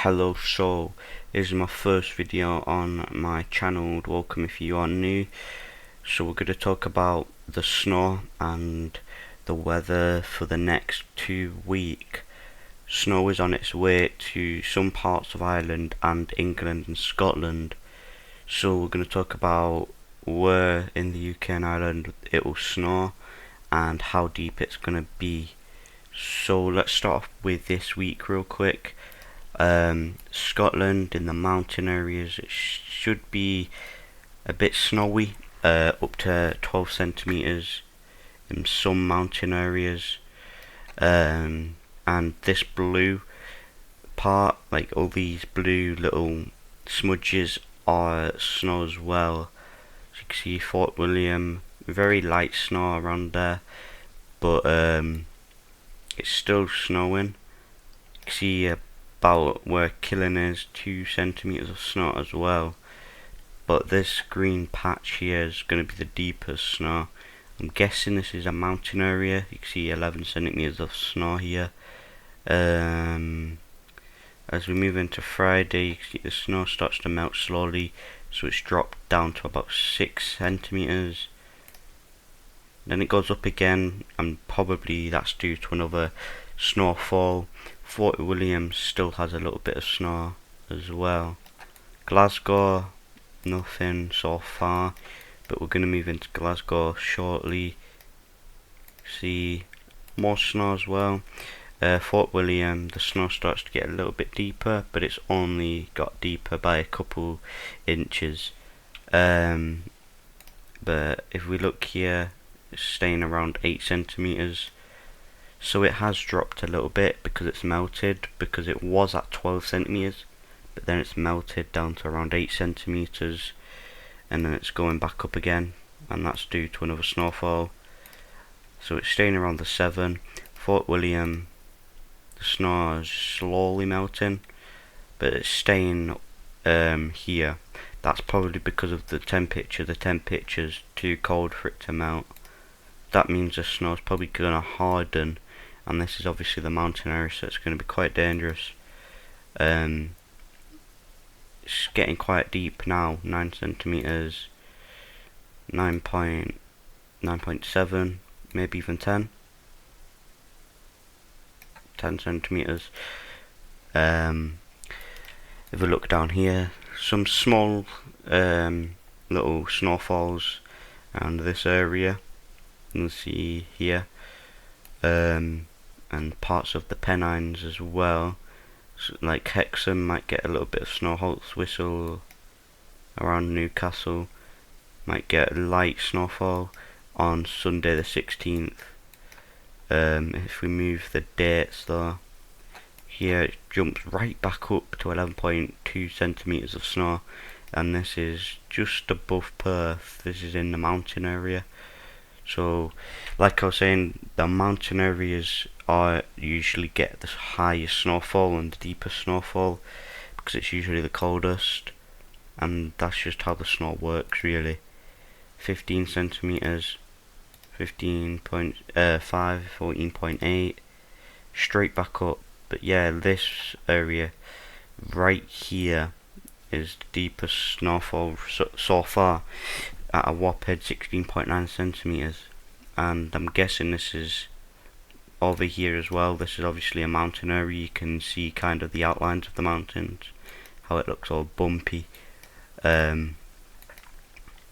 Hello, so this is my first video on my channel. Welcome if you are new. So we're going to talk about the snow and the weather for the next 2 weeks. Snow is on its way to some parts of Ireland and England and Scotland. So we're going to talk about where in the UK and Ireland it will snow and how deep it's going to be. So let's start off with this week real quick. Scotland, in the mountain areas, it should be a bit snowy, up to 12 centimeters in some mountain areas. And this blue part, like all these blue little smudges, are snow as well. As you can see, Fort William, very light snow around there, but it's still snowing. You can see about where Killing is, 2 centimeters of snow as well. But this green patch here is going to be the deepest snow. I'm guessing this is a mountain area. You can see 11 centimeters of snow here. As we move into Friday, you can see the snow starts to melt slowly, so it's dropped down to about 6 centimeters. Then it goes up again, and probably that's due to another snowfall. Fort William still has a little bit of snow as well. Glasgow, nothing so far, but we're going to move into Glasgow shortly. See more snow as well. Fort William, the snow starts to get a little bit deeper, but it's only got deeper by a couple inches. But if we look here, it's staying around 8 centimeters. So it has dropped a little bit because it's melted, because it was at 12 centimeters, but then it's melted down to around 8 centimeters, and then it's going back up again, and that's due to another snowfall. So it's staying around the 7. Fort William, the snow is slowly melting, but it's staying here. That's probably because of the temperature. The temperature's too cold for it to melt. That means the snow's probably going to harden, and this is obviously the mountain area, so it's going to be quite dangerous. It's getting quite deep now, 9 centimeters, 9.7, maybe even 10 centimeters. If we look down here, some small little snowfalls around this area. You can see here, and parts of the Pennines as well. So, like Hexham might get a little bit of snow. Holtswhistle around Newcastle might get a light snowfall on Sunday the 16th. If we move the dates though, here it jumps right back up to 11.2 centimeters of snow, and this is just above Perth. This is in the mountain area. So, like I was saying, the mountain areas are usually get the highest snowfall and the deepest snowfall, because it's usually the coldest, and that's just how the snow works really. 15 centimeters, 15.5, 14.8, straight back up. But yeah, this area right here is the deepest snowfall so far, at a whopping 16.9 centimeters, and I'm guessing this is over here as well. This is obviously a mountain area. You can see kind of the outlines of the mountains, how it looks all bumpy. That's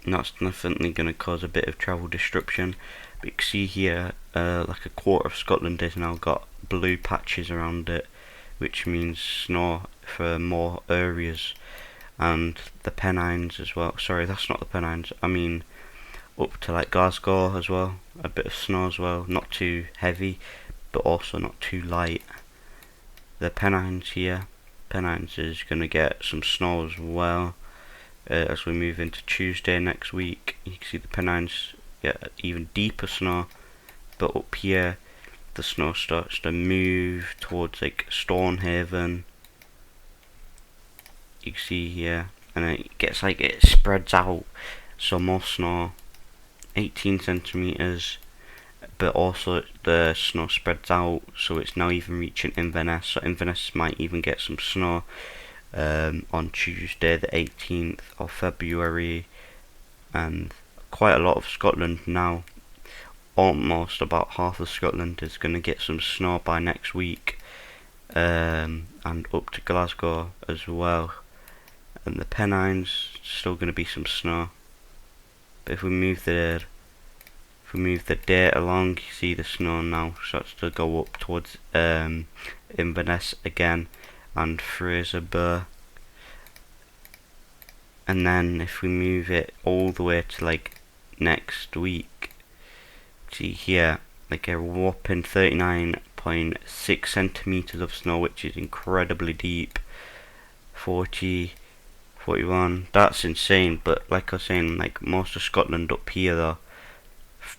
definitely going to cause a bit of travel disruption. But you can see here, like a quarter of Scotland has now got blue patches around it, which means snow for more areas. And the Pennines as well. Sorry, that's not the Pennines. I mean, up to like Glasgow as well. A bit of snow as well. Not too heavy, but also not too light. The Pennines here. Pennines is going to get some snow as well. As we move into Tuesday next week, you can see the Pennines get even deeper snow. But up here, the snow starts to move towards like Stonehaven. You can see here, and it gets like it spreads out, so more snow, 18 centimeters, but also the snow spreads out, so it's now even reaching Inverness. So Inverness might even get some snow on Tuesday the 18th of February, and quite a lot of Scotland now. Almost about half of Scotland is going to get some snow by next week, and up to Glasgow as well. And the Pennines still going to be some snow. But if we move the date along, you see the snow now starts to go up towards Inverness again and Fraserburgh. And then if we move it all the way to like next week, see here, like a whopping 39.6 centimeters of snow, which is incredibly deep. 40, 41, that's insane. But like I was saying, like most of Scotland up here though,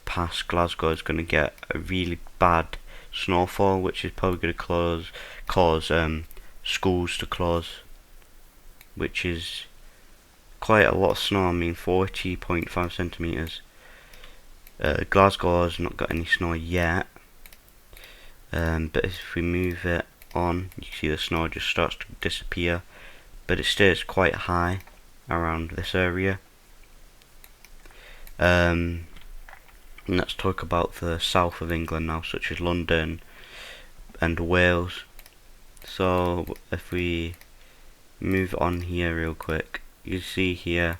past Glasgow, is going to get a really bad snowfall, which is probably going to cause schools to close, which is quite a lot of snow. I mean, 40.5 centimeters. Glasgow has not got any snow yet, but if we move it on, you can see the snow just starts to disappear, but it stays quite high around this area. And let's talk about the south of England now, such as London and Wales. So if we move on here real quick, you see here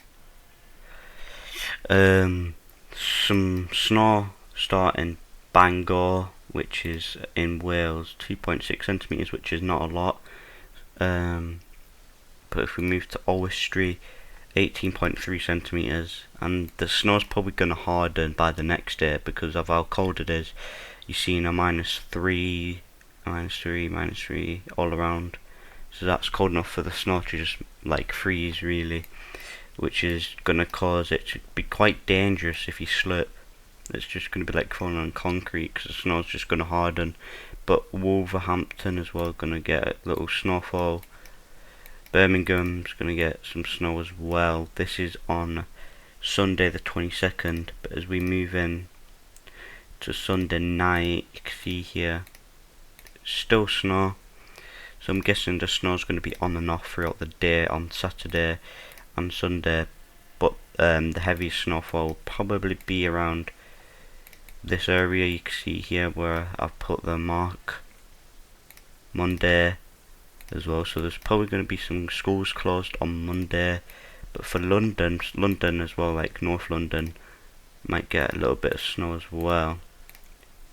some snow starting Bangor, which is in Wales, 2.6 centimeters, which is not a lot. But if we move to Oswestry, 18.3 centimeters, and the snow's probably going to harden by the next day because of how cold it is. You're seeing a -3, -3 all around, so that's cold enough for the snow to just like freeze really, which is going to cause it to be quite dangerous if you slip. It's just going to be like falling on concrete because the snow's just going to harden. But Wolverhampton as well going to get a little snowfall. Birmingham's going to get some snow as well. This is on Sunday the 22nd, but as we move in to Sunday night, you can see here still snow. So I'm guessing the snow's going to be on and off throughout the day on Saturday and Sunday, but the heaviest snowfall will probably be around this area. You can see here where I've put the mark, Monday as well. So there's probably going to be some schools closed on Monday, but for London as well, like North London, might get a little bit of snow as well,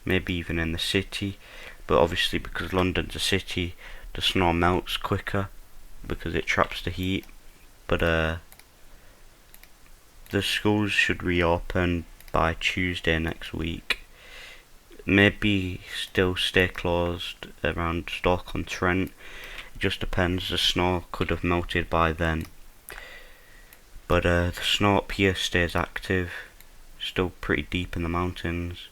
maybe even in the city. But obviously because London's a city, the snow melts quicker because it traps the heat. But the schools should reopen by Tuesday next week. Maybe still stay closed around Stoke-on-Trent. It just depends. The snow could have melted by then. But the snow up here stays active, still pretty deep in the mountains.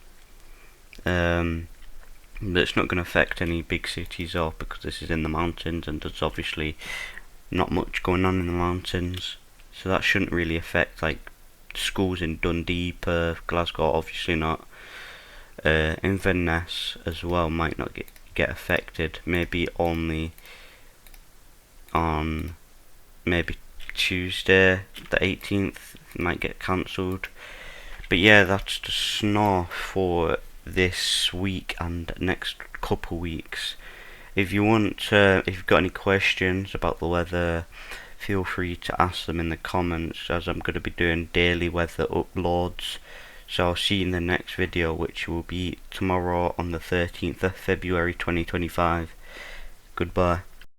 But it's not going to affect any big cities or because this is in the mountains and there's obviously not much going on in the mountains. So that shouldn't really affect like schools in Dundee, Perth, Glasgow, obviously not. Inverness as well might not get affected, maybe only on maybe Tuesday the 18th might get cancelled. But yeah, that's the snow for this week and next couple weeks. If you've got any questions about the weather, feel free to ask them in the comments, as I'm going to be doing daily weather uploads. So I'll see you in the next video, which will be tomorrow on the 13th of February 2025. Goodbye.